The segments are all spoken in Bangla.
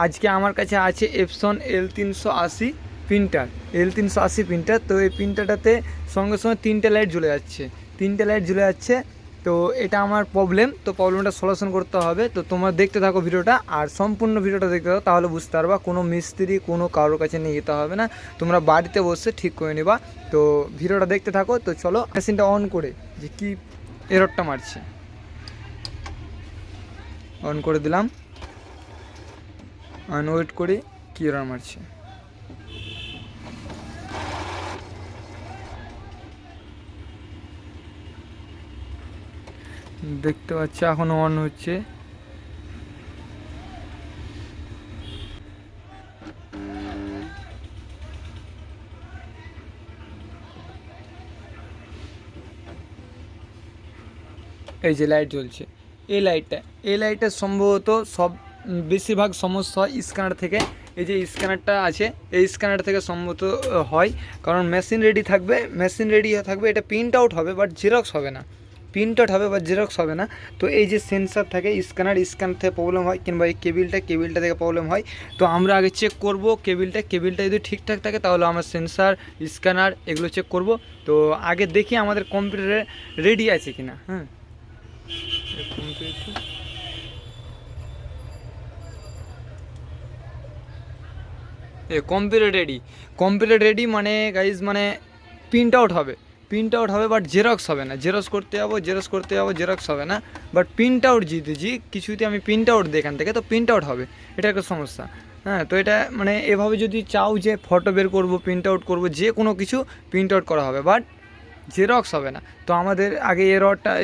আজকে আমার কাছে আছে Epson L380 printer, L380 printer. তো এই প্রিন্টারটাতে সঙ্গে সঙ্গে 3টে লাইট জ্বলে যাচ্ছে, 3টে লাইট জ্বলে যাচ্ছে। তো এটা আমার প্রবলেম, তো প্রবলেমটা সলিউশন করতে হবে। তো তোমরা দেখতে থাকো ভিডিওটা, আর সম্পূর্ণ ভিডিওটা দেখতে থাকো, তাহলে বুঝতে পারবা। কোনো মিস্ত্রি কোনো কারোর কাছে নিয়ে যেতে হবে না, তোমরা বাড়িতে বসে ঠিক করে নিবা। তো ভিডিওটা দেখতে থাকো। তো চলো মেশিনটা অন করে যে কি এররটা মারছে অন করে দিলাম, ওয়েট করি কী এরর মারছে। দেখতে পাচ্ছি এখন অন হচ্ছে। এই যে লাইট জ্বলছে, এই লাইটের সম্ভবত সব বেশিরভাগ সমস্যা হয় স্ক্যানার থেকে। এই যে স্ক্যানারটা আছে, এই স্ক্যানার থেকে সম্ভবত হয়, কারণ মেশিন রেডি থাকবে, এটা প্রিন্ট আউট হবে বাট জেরক্স হবে না, প্রিন্ট আউট হবে বা জেরক্স হবে না। তো এই যে সেন্সার থাকে স্ক্যানার থেকে প্রবলেম হয়, কিংবা এই কেবিলটা থেকে প্রবলেম হয়। তো আমরা আগে চেক করব কেবিলটা যদি ঠিকঠাক থাকে তাহলে আমার সেন্সার স্ক্যানার এগুলো চেক করব। তো আগে দেখি আমাদের কম্পিউটারে রেডি আছে কিনা। হ্যাঁ, কম্পিউটার রেডি মানে গাইজ মানে প্রিন্ট আউট হবে বাট জেরক্স হবে না। জেরক্স করতে যাবো জেরক্স হবে না, বাট প্রিন্ট আউট কিছুতে আমি প্রিন্ট আউট দিই এখান থেকে, তো প্রিন্ট আউট হবে, এটা একটা সমস্যা। হ্যাঁ, তো এটা মানে এভাবে যদি চাও যে ফটো বের করবো, প্রিন্ট আউট করবো, যে কোনো কিছু প্রিন্ট আউট করা হবে বাট জেরক্স হবে না। তো আমাদের আগে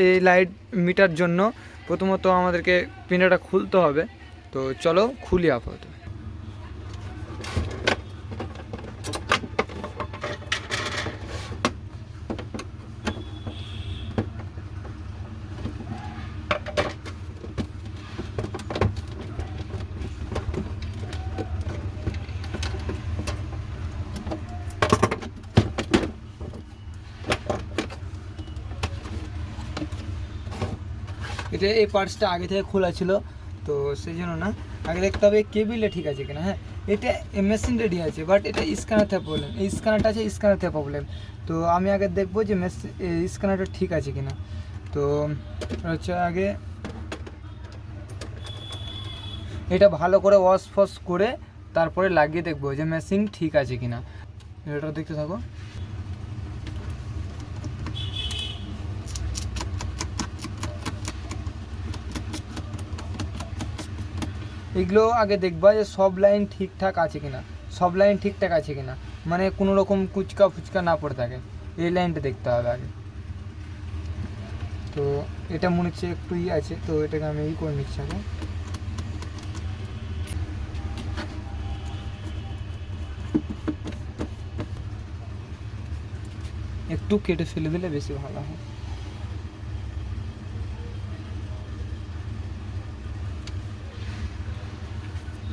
এই লাইট মিটার জন্য প্রথমত আমাদেরকে প্রিন্টারটা খুলতে হবে। তো চলো খুলি আপাতত। এটা এই পার্টসটা আগে থেকে খোলা ছিল, তো সেই জন্য না, আগে দেখতে হবে কেবিলটা ঠিক আছে কিনা। হ্যাঁ, এটা মেশিন রেডি আছে বাট এটা স্ক্যানার থেকে প্রবলেম, এই স্ক্যানারটা আছে স্ক্যানার থেকে প্রবলেম। তো আমি আগে দেখবো যে স্ক্যানারটা ঠিক আছে কিনা। তো হচ্ছে আগে এটা ভালো করে ওয়াশ ফস করে তারপরে লাগিয়ে দেখবো যে মেশিন ঠিক আছে কিনা। এটা দেখতে থাকো। এগুলো আগে দেখবা যে সব লাইন ঠিকঠাক আছে কিনা, মানে কোনো রকম কুচকা ফুচকা না পড়ে থাকে, এই লাইনটা দেখতে হবে আগে। তো এটা মনে হচ্ছে একটু আছে, তো এটাকে আমি করে নিচ্ছি আগে। একটু কেটে ফেলে দিলে বেশি ভালো হয়।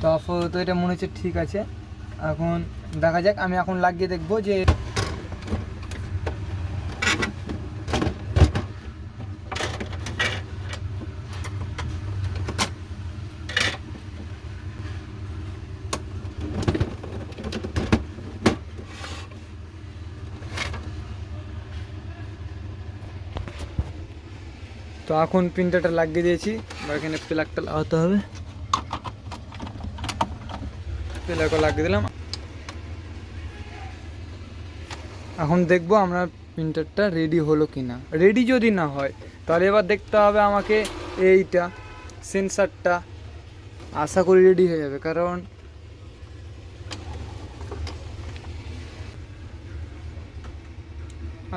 তো আপাতত এটা মনে হচ্ছে ঠিক আছে, এখন দেখা যাক। আমি এখন লাগিয়ে দেখবো যে তো এখন প্রিন্টারটা লাগিয়ে দিয়েছি, এখানে প্লাগটা লাগাতে হবে, প্লাগটা লাগিয়ে দিলাম। এখন দেখবো আমরা প্রিন্টারটা রেডি হলো কি না। রেডি যদি না হয় তাহলে এবার দেখতে হবে আমাকে এইটা সেন্সারটা, আশা করি রেডি হয়ে যাবে, কারণ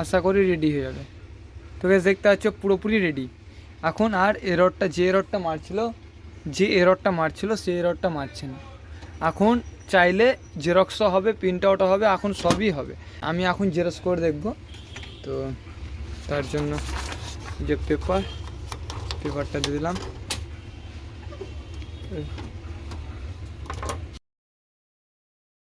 আশা করি রেডি হয়ে যাবে। তো বেশ দেখতে পাচ্ছ পুরোপুরি রেডি। এখন আর যে এররটা মারছিল সেই এররটা মারছে না। এখন চাইলে জেরক্সও হবে, প্রিন্ট আউটও হবে, এখন সবই হবে। আমি এখন জেরক্স করে দেখব। তো তার জন্য যে পেপারটা দিয়ে দিলাম।